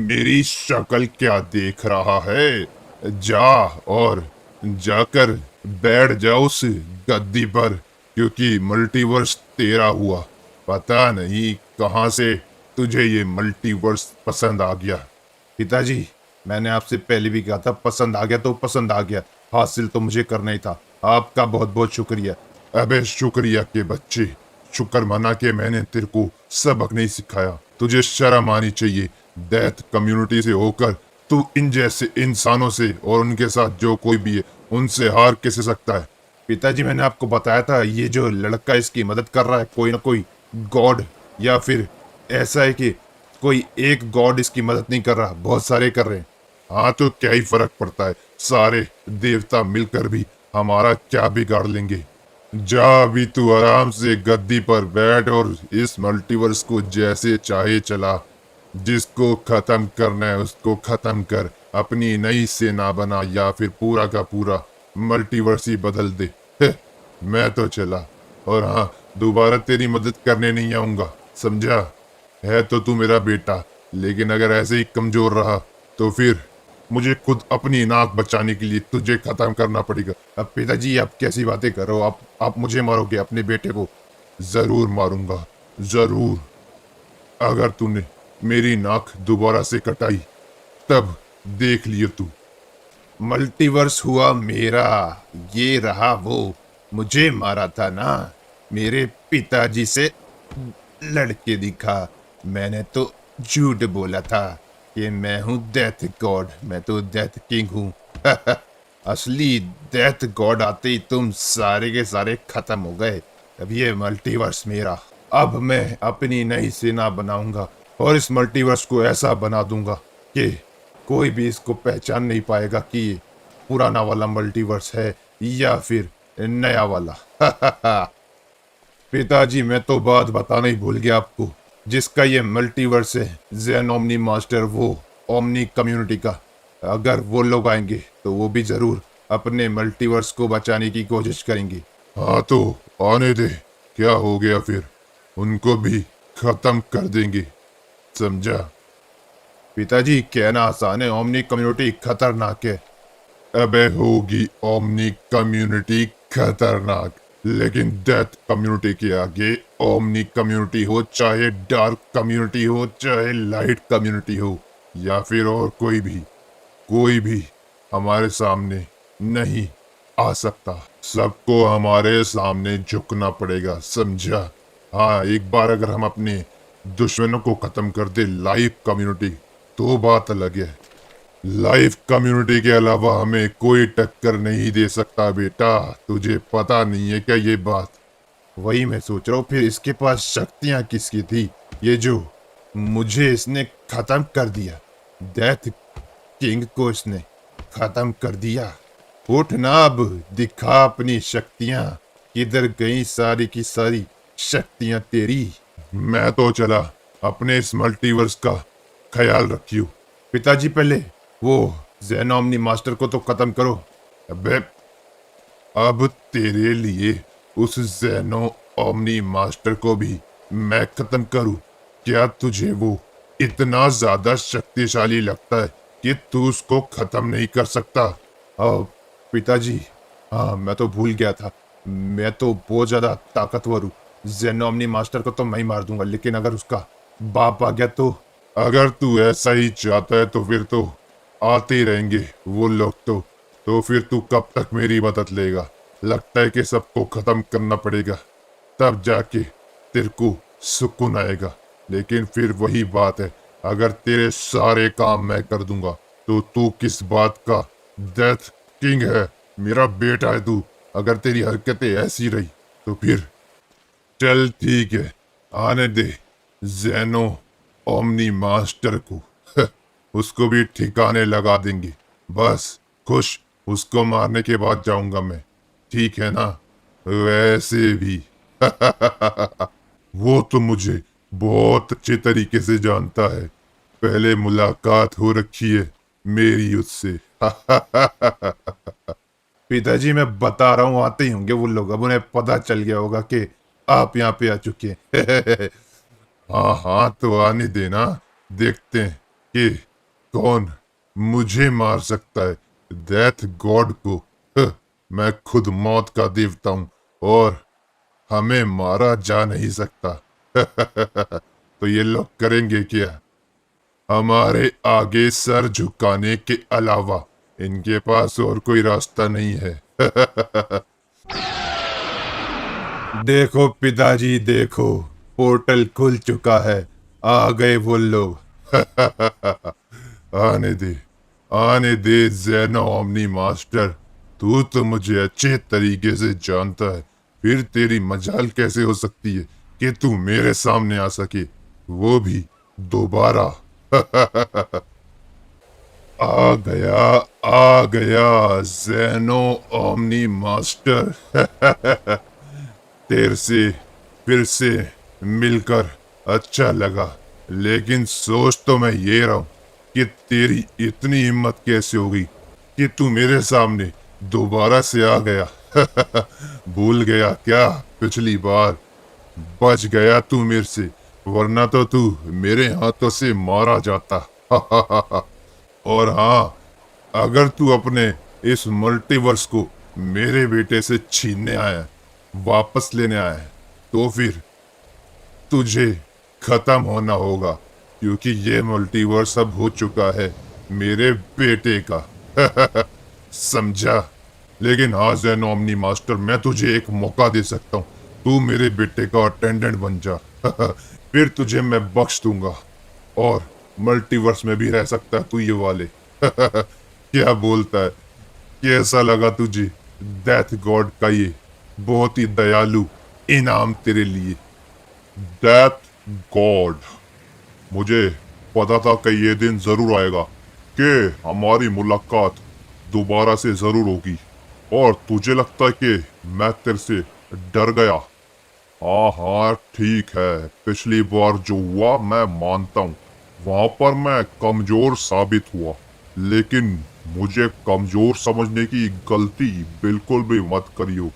मेरी शक्ल क्या देख रहा है? जा और जाकर बैठ जा उस गद्दी पर, क्योंकि मल्टीवर्स तेरा हुआ। पता नहीं कहां से तुझे ये मल्टीवर्स पसंद आ गया। पिताजी, मैंने आपसे पहले भी कहा था, पसंद आ गया तो पसंद आ गया, हासिल तो मुझे करना ही था। आपका बहुत बहुत शुक्रिया। अबे शुक्रिया के बच्चे, शुक्र मना के मैंने तेरे को सबक नहीं सिखाया। तुझे शर्म आनी चाहिए। डेथ कम्युनिटी से होकर तू इन जैसे इंसानों से और उनके साथ जो कोई भी है उनसे हार कैसे सकता है? पिताजी, मैंने आपको बताया था, ये जो लड़का इसकी मदद कर रहा है, कोई ना कोई गॉड, या फिर ऐसा है कि कोई एक गॉड इसकी मदद नहीं कर रहा, बहुत सारे कर रहे हैं। हाँ तो क्या ही फर्क पड़ता है, सारे देवता मिलकर भी हमारा क्या बिगाड़ लेंगे। जा अभी तू आराम से गद्दी पर बैठ और इस मल्टीवर्स को जैसे चाहे चला। जिसको खत्म करना है उसको खत्म कर, अपनी नई सेना बना या फिर पूरा का पूरा मल्टीवर्स ही बदल दे। मैं तो चला, और हाँ, दोबारा तेरी मदद करने नहीं आऊंगा, समझा? है तो तू मेरा बेटा, लेकिन अगर ऐसे ही कमजोर रहा तो फिर मुझे खुद अपनी नाक बचाने के लिए तुझे खत्म करना पड़ेगा। अब पिताजी, आप कैसी बातें कर रहे हो? आप मुझे मारोगे, अपने बेटे को? जरूर मारूंगा, जरूर। अगर तूने मेरी नाक दोबारा से कटाई तब देख लियो तू। मल्टीवर्स हुआ मेरा, ये रहा वो। मुझे मारा था ना, मेरे पिताजी से लड़के दिखा। मैंने तो झूठ बोला था कि मैं हूँ डेथ गॉड, मैं तो डेथ किंग हूँ। असली डेथ गॉड आते ही तुम सारे के सारे खत्म हो गए। अब ये मल्टीवर्स मेरा। अब मैं अपनी नई सेना बनाऊंगा और इस मल्टीवर्स को ऐसा बना दूंगा कि कोई भी इसको पहचान नहीं पाएगा कि ये पुराना वाला मल्टीवर्स है या फिर नया वाला। पिताजी, मैं तो बात बताना ही भूल गया आपको, जिसका ये मल्टीवर्स है, ज़ेन ओमनी मास्टर, वो ओमनी कम्युनिटी का। अगर वो लोग आएंगे तो वो भी जरूर अपने मल्टीवर्स को बचाने की कोशिश करेंगे। हाँ तो आने दे, क्या हो गया फिर, उनको भी खत्म कर देंगे, समझा? पिताजी, कहना आसान है, ओमनी कम्युनिटी खतरनाक है। अबे होगी ओमनी कम्युनिटी खतरनाक, लेकिन डेथ कम्युनिटी के आगे ओमनी कम्युनिटी हो, चाहे डार्क कम्युनिटी हो, चाहे लाइट कम्युनिटी हो, या फिर और कोई भी हमारे सामने नहीं आ सकता। सबको हमारे सामने झुकना पड़ेगा, समझा? हाँ, एक बार अगर हम अपने दुश्मनों को खत्म कर दे, लाइफ कम्युनिटी, तो बात अलग है। लाइफ कम्युनिटी के अलावा हमें कोई टक्कर नहीं दे सकता बेटा, तुझे पता नहीं है क्या ये बात? वही मैं सोच रहा हूँ, फिर इसके पास शक्तियां किसकी थी, ये जो मुझे इसने खत्म कर दिया? डेथ किंग को इसने खत्म कर दिया। उठ ना, अब दिखा अपनी शक्तियां, किधर गई सारी की सारी शक्तियां तेरी? मैं तो चला, अपने इस मल्टीवर्स का ख्याल रखियो। पिताजी, पहले वो ज़ेन ओमनी मास्टर को तो खत्म करो। अबे, अब तेरे लिए उस ज़ेनो ओमनी मास्टर को भी मैं खत्म करूं? क्या तुझे वो इतना ज्यादा शक्तिशाली लगता है कि तू उसको खत्म नहीं कर सकता? पिताजी, हाँ, मैं तो भूल गया था, मैं तो बहुत ज्यादा ताकतवर हूँ। ज़ेन ओमनी मास्टर को तो मैं ही मार दूंगा, लेकिन अगर उसका बाप आ गया तो? अगर तू ऐसा ही चाहता है तो फिर तो आते ही रहेंगे वो लोग, तो फिर तू कब तक मेरी मदद लेगा? लगता है कि सबको खत्म करना पड़ेगा, तब जाके तेरे को सुकून आएगा। लेकिन फिर वही बात है, अगर तेरे सारे काम मैं कर दूंगा तो तू किस बात का डेथ किंग है? मेरा बेटा है तू। अगर तेरी हरकतें ऐसी रही तो फिर चल ठीक है, आने दे ज़ेनो ओमनी मास्टर को। उसको भी ठिकाने लगा देंगे। बस खुश, उसको मारने के बाद जाऊंगा मैं, ठीक है ना? वैसे भी वो तो मुझे बहुत अच्छे तरीके से जानता है, पहले मुलाकात हो रखी है मेरी उससे। पिताजी, मैं बता रहा हूँ, आते ही होंगे वो लोग, अब उन्हें पता चल गया होगा कि आप यहाँ पे आ चुके हैं। हाँ हाँ, तो आने देना, देखते हैं कि कौन मुझे मार सकता है? डेथ गॉड को? मैं खुद मौत का देवता हूं और हमें मारा जा नहीं सकता। तो ये लोग करेंगे क्या? हमारे आगे सर झुकाने के अलावा इनके पास और कोई रास्ता नहीं है। देखो पिताजी, देखो, पोर्टल खुल चुका है। आ गए वो लोग। आने दे, आने दे ज़ेनो ओमनी मास्टर। तू तो मुझे अच्छे तरीके से जानता है, फिर तेरी मजाल कैसे हो सकती है कि तू मेरे सामने आ सके, वो भी दोबारा। आ गया ज़ेनो ओमनी मास्टर। तेरे से फिर से मिलकर अच्छा लगा, लेकिन सोच तो मैं ये रहा हूं कि तेरी इतनी हिम्मत कैसे होगी कि तू मेरे सामने दोबारा से आ गया। भूल गया क्या पिछली बार? बच गया तू मेरे से, वरना तो तू मेरे हाथों से मारा जाता। और हाँ, अगर तू अपने इस मल्टीवर्स को मेरे बेटे से छीनने आया है, वापस लेने आया है, तो फिर तुझे खत्म होना होगा, क्योंकि ये मल्टीवर्स अब हो चुका है मेरे बेटे का। समझा? लेकिन हाँ ज़ेनो ओमनी मास्टर, मैं तुझे एक मौका दे सकता हूँ। तू मेरे बेटे का अटेंडेंट बन जा। फिर तुझे मैं बख्श दूंगा और मल्टीवर्स में भी रह सकता है तू ये वाले। क्या बोलता है? कैसा लगा तुझे डेथ गॉड का ये बहुत ही दयालु इनाम तेरे लिए? डेथ गॉड, मुझे पता था कि ये दिन जरूर आएगा कि हमारी मुलाकात दोबारा से जरूर होगी। और तुझे लगता है कि मैं तेरे से डर गया? हाँ हाँ ठीक है, पिछली बार जो हुआ मैं मानता हूँ, वहां पर मैं कमजोर साबित हुआ, लेकिन मुझे कमजोर समझने की गलती बिल्कुल भी मत करियो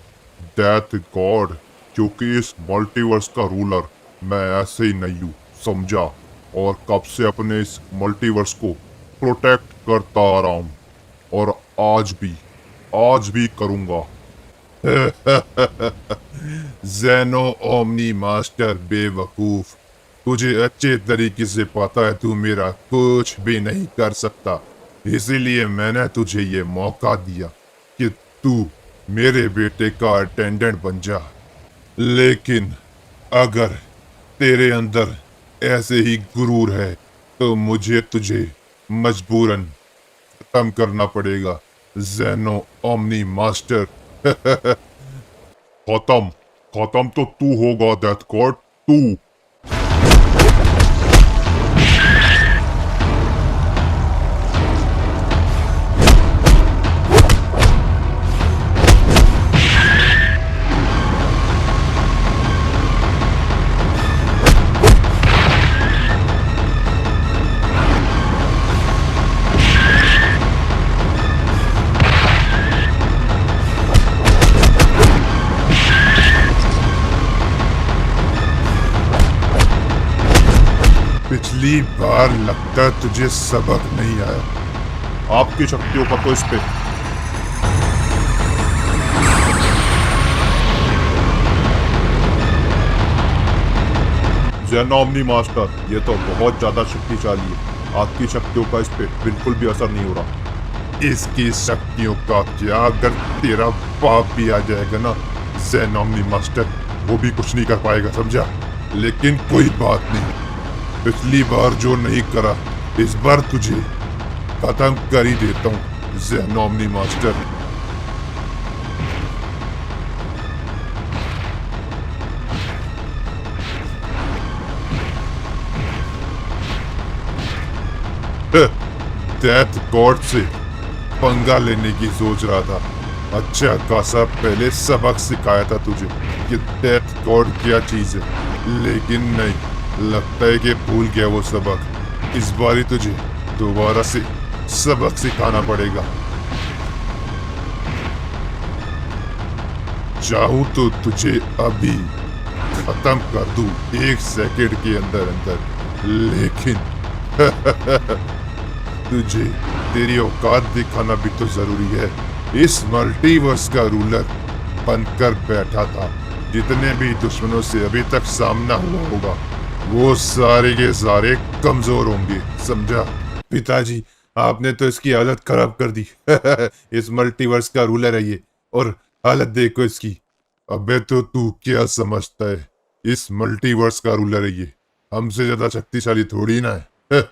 डेथ गॉड, क्योंकि इस मल्टीवर्स का रूलर मैं ऐसे ही नहीं हूँ, समझा? और कब से अपने इस मल्टीवर्स को प्रोटेक्ट करता आ रहा हूँ, और आज भी करूंगा। ज़ेनो ओमनी मास्टर बेवकूफ, तुझे अच्छे तरीके से पता है तू मेरा कुछ भी नहीं कर सकता, इसीलिए मैंने तुझे ये मौका दिया कि तू मेरे बेटे का अटेंडेंट बन जा। लेकिन अगर तेरे अंदर ऐसे ही गुरूर है, तो मुझे तुझे मजबूरन खत्म करना पड़ेगा ज़ेनो ओमनी मास्टर। खत्म? खत्म तो तू होगा डेथ गॉड, तू। पिछली बार लगता है तुझे सबक नहीं आया। आपकी शक्तियों का तो इस पे ज़ेनो ओमनी मास्टर, ये तो बहुत ज्यादा शक्तिशाली है। आपकी शक्तियों का इस पे बिल्कुल भी असर नहीं हो रहा। इसकी शक्तियों का क्या? अगर तेरा बाप भी आ जाएगा ना ज़ेनो ओमनी मास्टर, वो भी कुछ नहीं कर पाएगा, समझा? लेकिन कोई बात नहीं, पिछली बार जो नहीं करा इस बार तुझे खत्म कर ही देता हूँ Zeno omni master. Death God से पंगा लेने की सोच रहा था। अच्छा खासा पहले सबक सिखाया था तुझे कि डेथ गॉड क्या चीज है, लेकिन नहीं, लगता है कि भूल गया वो सबक। इस बार ही तुझे दोबारा से सबक सिखाना पड़ेगा। चाहूं तो तुझे अभी खत्म कर दूं 1 सेकंड के अंदर अंदर, लेकिन तुझे तेरी औकात दिखाना भी तो जरूरी है। इस मल्टीवर्स का रूलर बनकर बैठा था। जितने भी दुश्मनों से अभी तक सामना हुआ होगा वो सारे के सारे कमजोर होंगे, समझा? पिताजी, आपने तो इसकी हालत खराब कर दी। इस मल्टीवर्स का रूलर है ये, और हालत देखो इसकी। अबे तो तू क्या समझता है? इस मल्टीवर्स का रूलर है ये, हमसे ज्यादा शक्तिशाली थोड़ी ना है।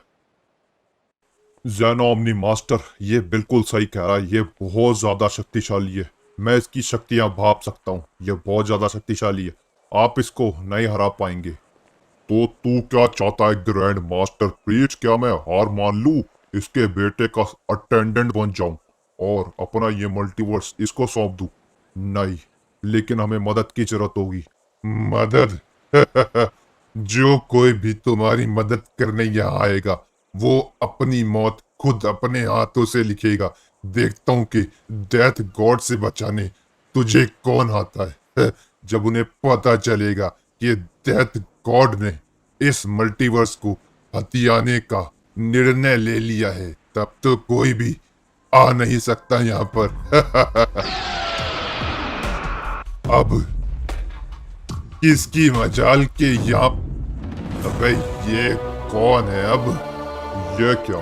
ज़ेनो ओमनी मास्टर, ये बिल्कुल सही कह रहा है। ये बहुत ज्यादा शक्तिशाली है। मैं इसकी शक्तियां भाप सकता हूँ। ये बहुत ज्यादा शक्तिशाली है। आप इसको नहीं हरा पाएंगे। तो तू क्या चाहता है ग्रैंड मास्टर प्रीच? क्या मैं हार मान लूं, इसके बेटे का अटेंडेंट बन जाऊं और अपना ये मल्टीवर्स इसको सौंप दूं? नहीं, लेकिन हमें मदद की जरूरत होगी। मदद? जो कोई भी तुम्हारी मदद करने यहाँ आएगा वो अपनी मौत खुद अपने हाथों से लिखेगा। देखता हूँ कि डेथ गॉड से बचाने तुझे कौन आता है। जब उन्हें पता चलेगा कि डेथ गॉड ने इस मल्टीवर्स को हथियाने का निर्णय ले लिया है, तब तो कोई भी आ नहीं सकता यहाँ पर। अब किसकी मजाल के यहाँ? अबे ये कौन है अब? ये क्या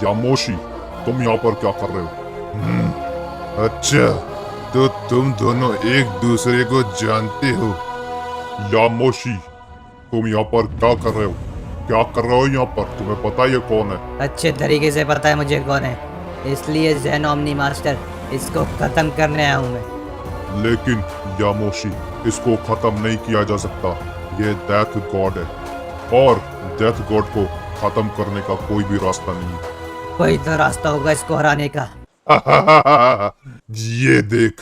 यामोशी, तुम यहाँ पर क्या कर रहे हो? अच्छा, तो तुम दोनों एक दूसरे को जानते हो? यामोशी, तुम यहाँ पर क्या कर रहे हो? क्या कर रहे हो यहाँ पर? तुम्हें पता है ये कौन है? अच्छे तरीके से पता है मुझे कौन है, इसलिए ज़ेनो ओमनी मास्टर इसको खत्म करने आया हूँ मैं। लेकिन यामोशी, इसको खत्म नहीं किया जा सकता। ये डेथ गॉड है और डेथ गॉड को खत्म करने का कोई भी रास्ता नहीं है। कोई तो रास्ता होगा इसको हराने का। ये देख,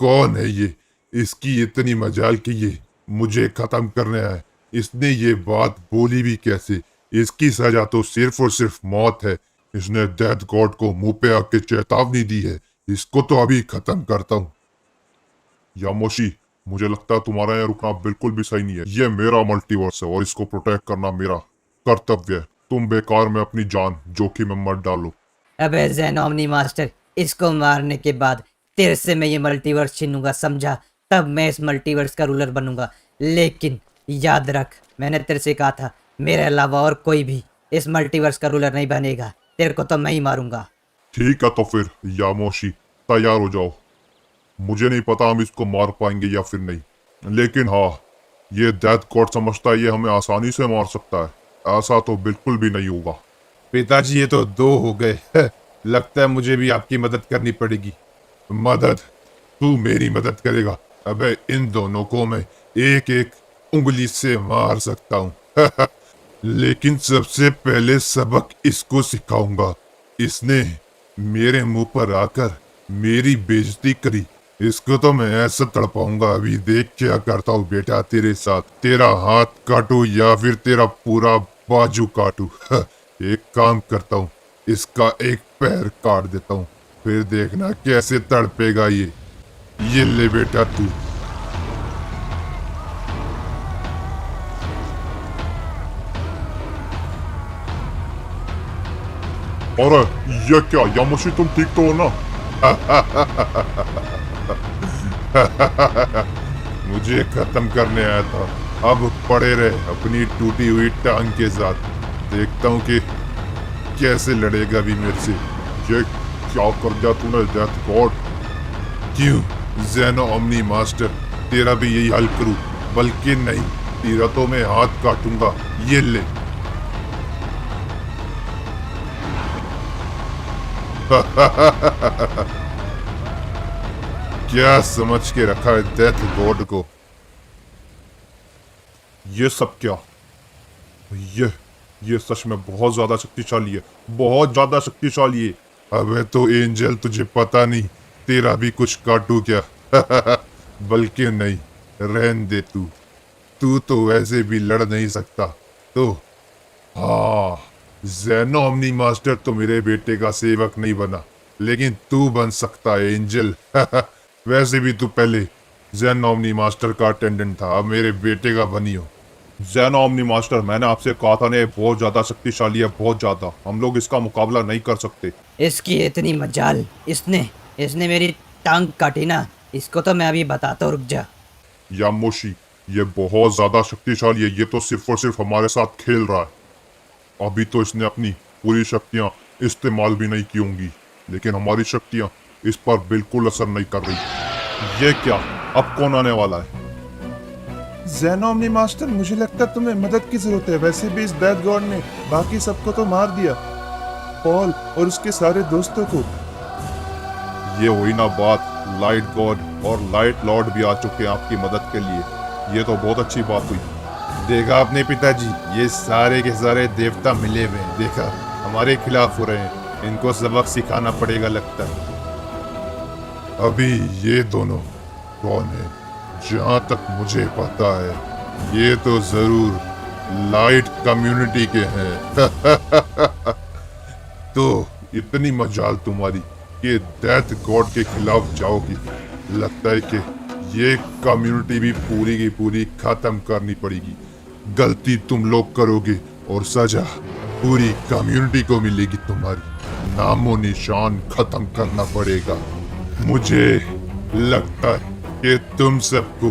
कौन है ये? इसकी इतनी मजाल कि ये मुझे खत्म करने आए। इसने ये बात बोली भी कैसे? इसकी सजा तो सिर्फ और सिर्फ मौत है। इसने डेथ गॉड को मुंह पे आके चेतावनी दी है। इसको तो अभी खत्म करता हूँ। यामोशी, मुझे लगता है तुम्हारा यहाँ रुकना बिल्कुल भी सही नहीं है। ये मेरा मल्टीवर्स है और इसको प्रोटेक्ट करना मेरा कर्तव्य है। तुम बेकार में अपनी जान जोखिम में मत डालो। अबे ज़ेनो ओमनी मास्टर, इसको मारने के बाद तेरे से मैं ये मल्टीवर्स छीनूंगा, समझा? तब मैं इस मल्टीवर्स का रूलर बनूंगा। लेकिन याद रख, मैंने तेरे से कहा था मेरे अलावा और कोई भी इस मल्टीवर्स का रूलर नहीं बनेगा। तेरे को तो मैं ही मारूंगा। ठीक है, तो फिर यामोशी तैयार हो जाओ। मुझे नहीं पता हम इसको मार पाएंगे या फिर नहीं, लेकिन हाँ, ये डेथ गॉड समझता है ये हमें आसानी से मार सकता है। ऐसा तो बिल्कुल भी नहीं होगा। पिताजी, ये तो दो हो गए। लगता है मुझे भी आपकी मदद करनी पड़ेगी। मदद? तू मेरी मदद करेगा? अबे इन दोनों को मैं एक एक उंगली से मार सकता हूँ। लेकिन सबसे पहले सबक इसको सिखाऊंगा। इसने मेरे मुंह पर आकर मेरी बेइज्जती करी। इसको तो मैं ऐसा तड़पाऊंगा, अभी देख क्या करता हूँ बेटा तेरे साथ। तेरा हाथ काटू या फिर तेरा पूरा बाजू काटू? एक काम करता हूँ, इसका एक पैर काट देता हूँ, फिर देखना कैसे तड़पेगा ये ले बेटा तू। और ये क्या यामोशी, तुम ठीक तो हो ना? मुझे खत्म करने आया था, अब पड़े रहे अपनी टूटी हुई टांग के साथ। देखता हूँ कि कैसे लड़ेगा भी मेरे से। ये क्या कर दिया तूने डेथ गॉड? क्यों ज़ेनो ओमनी मास्टर, तेरा भी यही हाल करूँ? बल्कि नहीं, तेरा तो मैं हाथ काटूंगा। ये ले। क्या समझ के रखा है डेथ गॉड को? ये सब क्या? ये सच में बहुत ज्यादा शक्तिशाली है, बहुत ज्यादा शक्तिशाली है। अबे तो एंजल, तुझे पता नहीं तेरा भी कुछ काटू क्या? बल्कि नहीं, रहन दे तू तो वैसे भी लड़ नहीं सकता। तो हाँ, ज़ेनो ओमनी मास्टर तो मेरे बेटे का सेवक नहीं बना, लेकिन तू बन सकता है एंजल। वैसे भी तू पहले ज़ेनो ओमनी मास्टर का अटेंडेंट था, अब मेरे बेटे का बनी हो। ज़ैन ओमनी मास्टर, मैंने आपसे कहा था ना, ये बहुत ज्यादा शक्तिशाली है, बहुत ज्यादा। हम लोग इसका मुकाबला नहीं कर सकते। इसकी इतनी मजाल, इसने इसने मेरी टांग काटी ना, इसको तो मैं अभी बताता हूँ, रुक जा। यामोशी, ये बहुत ज्यादा शक्तिशाली है। ये तो सिर्फ और सिर्फ हमारे साथ खेल रहा है। अभी तो इसने अपनी पूरी शक्तियां इस्तेमाल भी नहीं की होंगी, लेकिन हमारी शक्तियां इस पर बिल्कुल असर नहीं कर रही। ये क्या, अब कौन आने वाला है? ज़ैन ओमनी मास्टर, मुझे लगता है तुम्हें मदद की जरूरत है। वैसे भी इस डेथ गॉड ने बाकी सबको तो मार दिया, पॉल और उसके सारे दोस्तों को। ये हुई ना बात, लाइट गॉड और लाइट लॉर्ड भी आ चुके हैं आपकी मदद के लिए। ये तो बहुत अच्छी बात हुई। देखा आपने पिताजी, ये सारे के सारे देवता मिले हुए हैं। देखा, हमारे खिलाफ हो रहे हैं। इनको सबक सिखाना पड़ेगा लगता है। अभी ये दोनों कौन है? जहाँ तक मुझे पता है, ये तो जरूर लाइट कम्युनिटी के हैं। तो इतनी मजाल तुम्हारी कि डेथ गॉड के खिलाफ जाओगी। लगता है कि ये कम्युनिटी भी पूरी की पूरी खत्म करनी पड़ेगी। गलती तुम लोग करोगे और सजा पूरी कम्युनिटी को मिलेगी। तुम्हारी नामो निशान खत्म करना पड़ेगा। मुझे लगता है कि तुम सबको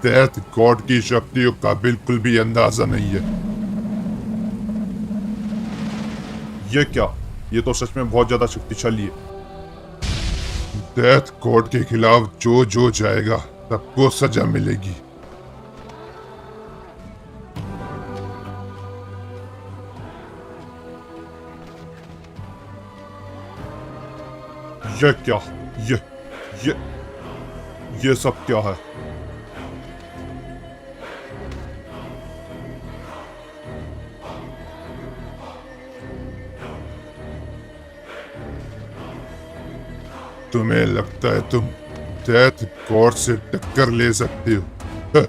डेथ गॉड की शक्तियों का बिल्कुल भी अंदाजा नहीं है। ये क्या, ये तो सच में बहुत ज्यादा शक्तिशाली है। डेथ गॉड के खिलाफ जो जो जाएगा सबको सजा मिलेगी। ये क्या, ये ये सब क्या है? तुम्हें लगता है तुम डेथ गॉड से टक्कर ले सकते हो? ह।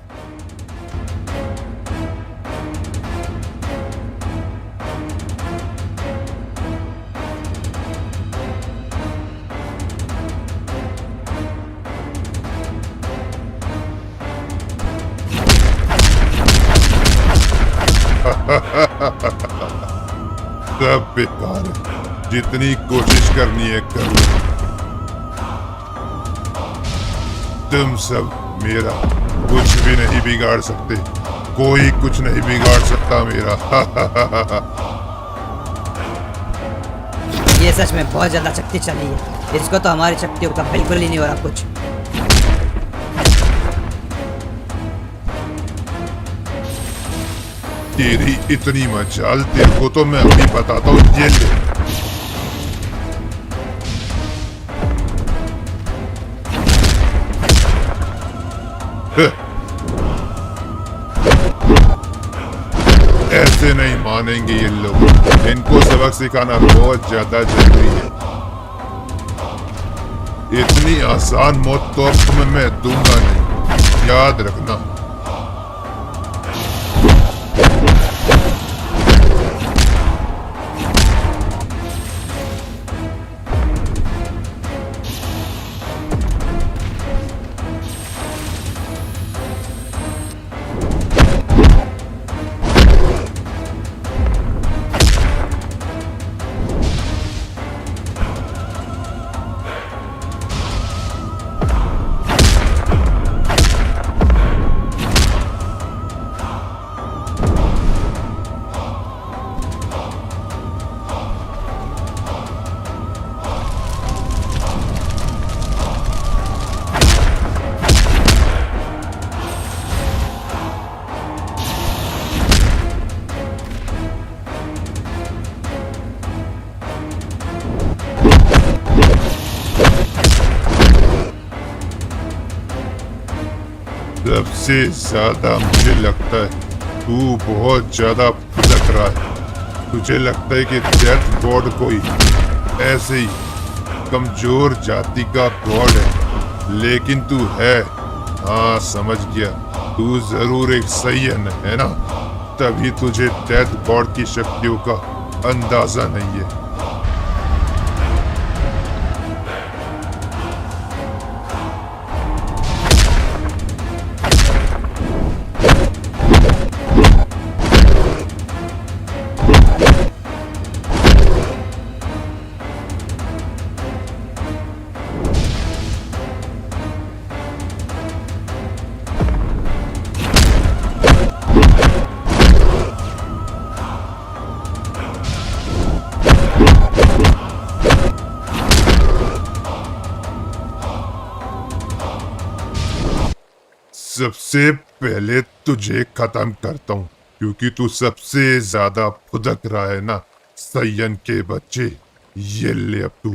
सब बेकार है। जितनी कोशिश करनी है कर लो। तुम सब मेरा कुछ भी नहीं बिगाड़ सकते। कोई कुछ नहीं बिगाड़ सकता मेरा। ये सच में बहुत ज्यादा शक्तिशाली है। इसको तो हमारी शक्तियों का बिल्कुल ही नहीं हो रहा कुछ। तेरी इतनी मजाल, तेरे को तो मैं अभी बताता हूँ। ये ले। ऐसे नहीं मानेंगे ये लोग। इनको सबक सिखाना बहुत ज्यादा जरूरी है। इतनी आसान मौत तो अब तुम्हें मैं दूंगा नहीं, याद रखना। सबसे ज्यादा मुझे लगता है तू बहुत ज्यादा फुदक रहा है। तुझे लगता है कि डेथ गॉड कोई ऐसे ही कमजोर जाति का गॉड है, लेकिन तू है। हाँ, समझ गया। तू जरूर एक सैयन है ना, तभी तुझे डेथ गॉड की शक्तियों का अंदाजा नहीं है। सबसे पहले तुझे खत्म करता हूँ, क्योंकि तू सबसे ज्यादा फुदक रहा है ना सयन के बच्चे। ये ले अब तू।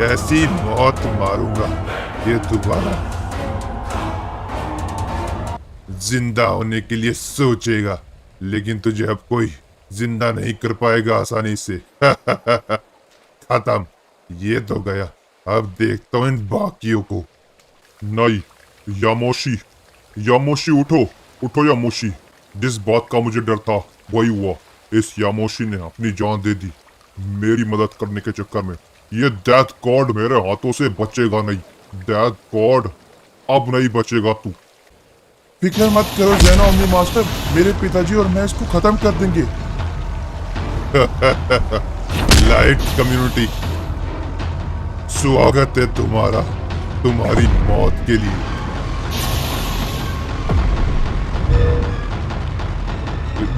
ऐसी मौत मारूंगा ये दोबारा जिंदा होने के लिए सोचेगा, लेकिन तुझे अब कोई जिंदा नहीं कर पाएगा आसानी से। खत्म। ये तो गया, अब देखता हूँ इन बाकियों को। नहीं, यामोशी, यामोशी उठो, उठो यामोशी। जिस बात का मुझे डर था वही हुआ। इस यामोशी ने अपनी जान दे दी मेरी मदद करने के चक्कर में। ये डेथ गॉड मेरे हाथों से बचेगा नहीं। डेथ गॉड अब नहीं बचेगा तू। फिक्र मत करो जैनो ओमनी मास्टर, मेरे पिताजी और मैं इसको खत्म कर देंगे। लाइट कम्युनिटी, स्वागत है तुम्हारा तुम्हारी मौत के लिए।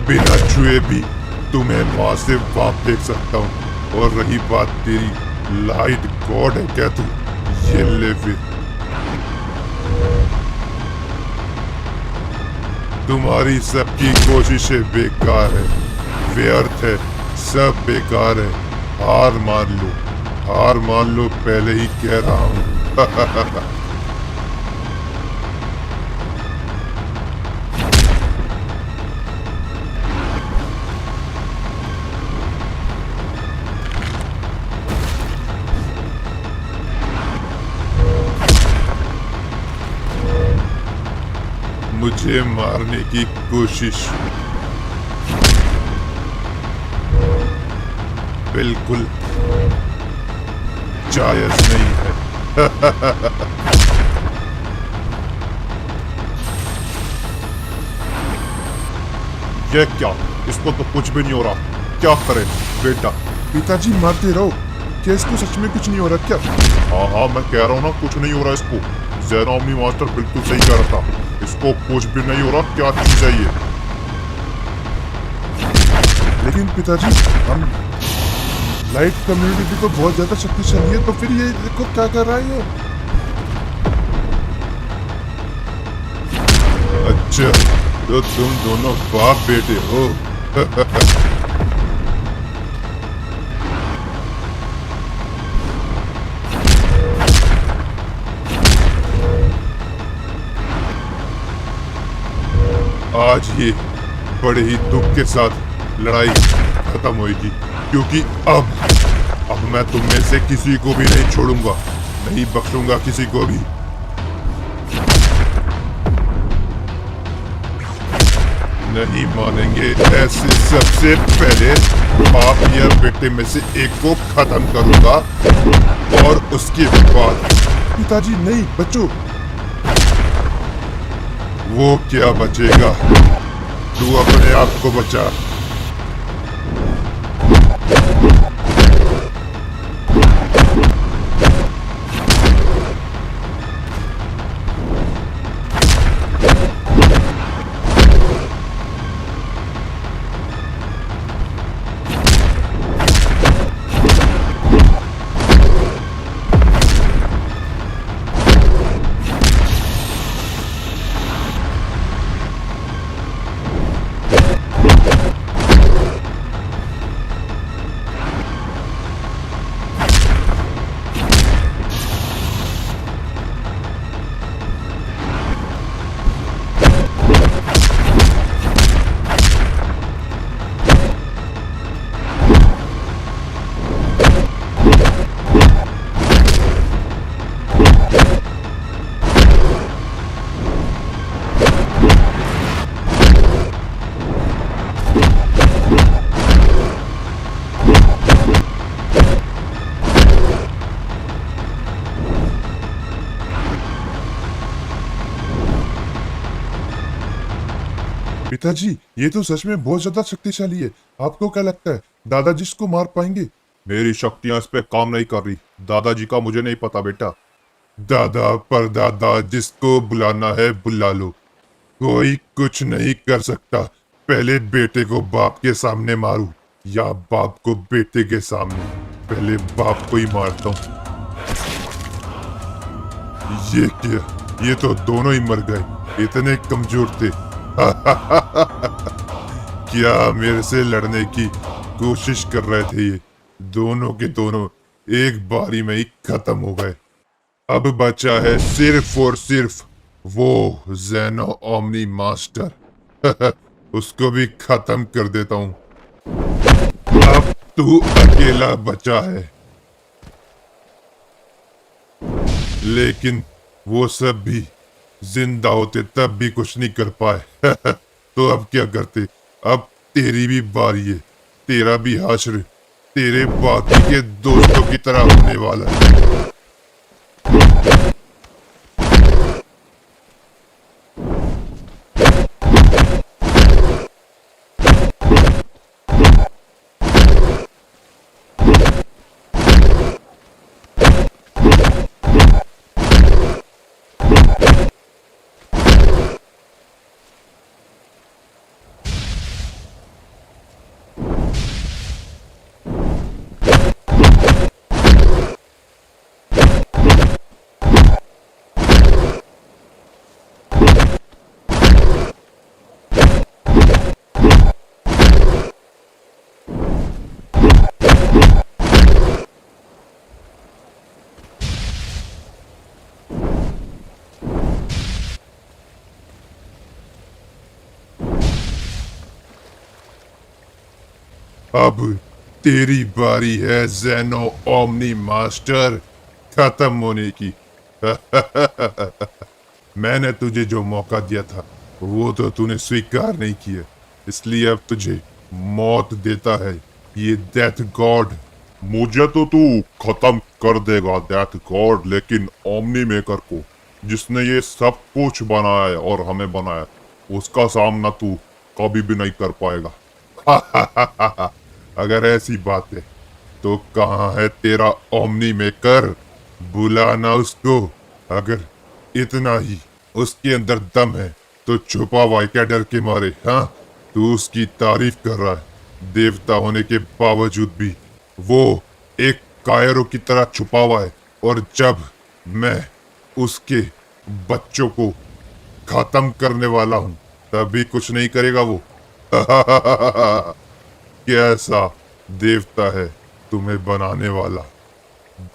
बिना छुए भी तुम्हें वहां से वाप देख सकता हूँ। और रही बात तेरी लाइट गॉड है क्या तू? ये ले फिर। तुम्हारी सबकी कोशिशें बेकार है, व्यर्थ है, सब बेकार है। हार मान लो, हार मान लो, पहले ही कह रहा हूँ। मुझे मारने की कोशिश बिल्कुल जायज नहीं है। ये क्या? इसको तो कुछ भी नहीं हो रहा। क्या करे बेटा? पिताजी मारते रहो, क्या इसको सच में कुछ नहीं हो रहा क्या? हाँ हाँ, मैं कह रहा हूँ ना, कुछ नहीं हो रहा इसको। ज़ेनो ओमनी मास्टर बिल्कुल सही कह रहा था, इसको कुछ भी नहीं हो रहा। क्या चीज है ये? लेकिन पिताजी, हम लाइट कम्युनिटी तो बहुत ज्यादा शक्तिशाली है, तो फिर ये देखो क्या कर रहा है ये। अच्छा, तो तुम दोनों बाप बेटे हो। आज ये बड़े ही दुख के साथ लड़ाई खत्म होगी, क्योंकि अब मैं तुम में से किसी को भी नहीं छोड़ूंगा, नहीं बख्शूंगा किसी को भी। नहीं मानेंगे ऐसे। सबसे पहले बाप या बेटे में से एक को खत्म करूंगा और उसके बाद। पिताजी नहीं, बच्चों। वो क्या बचेगा? तू अपने आप को बचा। पिताजी, ये तो सच में बहुत ज्यादा शक्तिशाली है। आपको क्या लगता है दादाजी इसको मार पाएंगे? मेरी शक्तियां इस पे काम नहीं कर रही। दादाजी का मुझे नहीं पता बेटा। दादा पर दादा जिसको बुलाना है बुला लो। कोई कुछ नहीं कर सकता। पहले बेटे को बाप के सामने मारूं या बाप को बेटे के सामने? पहले बाप को ही मारता हूं। ये क्या? ये तो दोनों ही मर गए, इतने कमजोर थे। क्या मेरे से लड़ने की कोशिश कर रहे थे ये? दोनों के दोनों एक बारी में ही खत्म हो गए। अब बचा है सिर्फ और सिर्फ वो ज़ेनो ओमनी मास्टर। उसको भी खत्म कर देता हूं। अब तू अकेला बचा है, लेकिन वो सब भी जिंदा होते तब भी कुछ नहीं कर पाए। तो अब क्या करते? अब तेरी भी बारी है, तेरा भी हश्र तेरे बाकी के दोस्तों की तरह होने वाला है। अब तेरी बारी है ज़ेनो ओमनी मास्टर खत्म होने की। मैंने तुझे जो मौका दिया था वो तो तूने स्वीकार नहीं किया, इसलिए अब तुझे मौत देता है ये डेथ गॉड। मुझे तो तू खत्म कर देगा डेथ गॉड, लेकिन ओमनी मेकर को, जिसने ये सब कुछ बनाया है और हमें बनाया, उसका सामना तू कभी भी नहीं कर पाएगा। अगर ऐसी बात है तो कहाँ है तेरा ओमनी मेकर? बुलाना उसको। अगर इतना ही उसके अंदर दम है तो छुपा हुआ है क्या डर के मारे? हाँ, तू उसकी तारीफ कर रहा है, देवता होने के बावजूद भी वो एक कायरों की तरह छुपा हुआ है, और जब मैं उसके बच्चों को खत्म करने वाला हूं तभी कुछ नहीं करेगा वो। कैसा देवता है तुम्हें बनाने वाला?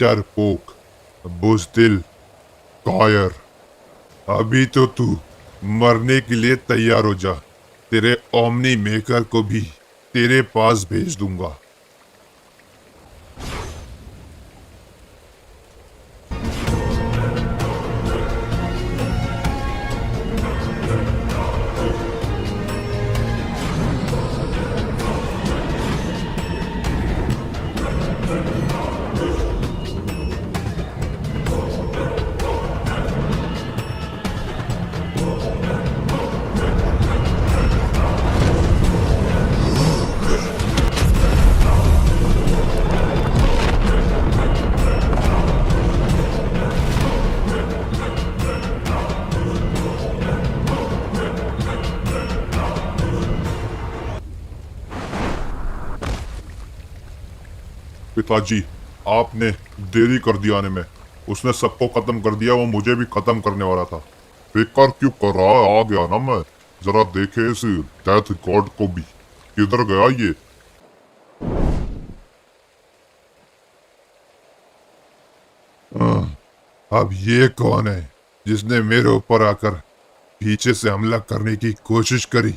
डरपोक, बुज़दिल, कायर। अभी तो तू मरने के लिए तैयार हो जा। तेरे ओमनी मेकर को भी तेरे पास भेज दूंगा। पिताजी, आपने देरी कर दिया आने में। उसने सबको खत्म कर दिया, वो मुझे भी खत्म करने वाला था। बेकार क्यों कर रहा है? आ गया ना मैं। जरा देखे इस डेथ गॉड को भी, किधर गया ये? अब ये कौन है जिसने मेरे ऊपर आकर पीछे से हमला करने की कोशिश करी?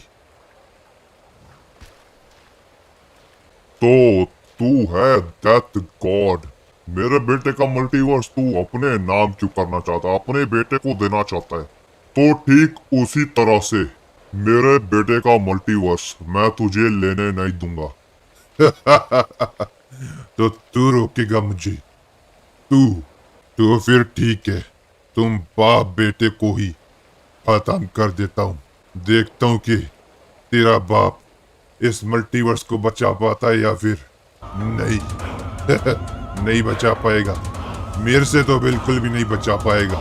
तो तू है डेथ गॉड। मेरे बेटे का मल्टीवर्स तू अपने नाम क्यों करना चाहता, अपने बेटे को देना चाहता है? तो ठीक उसी तरह से मेरे बेटे का मल्टीवर्स मैं तुझे लेने नहीं दूंगा। तो तू रोकेगा मुझे? तू तो फिर ठीक है, तुम बाप बेटे को ही खत्म कर देता हूँ। देखता हूँ कि तेरा बाप इस मल्टीवर्स को बचा पाता है या फिर नहीं। नहीं बचा पाएगा, मेरे से तो बिल्कुल भी नहीं बचा पाएगा।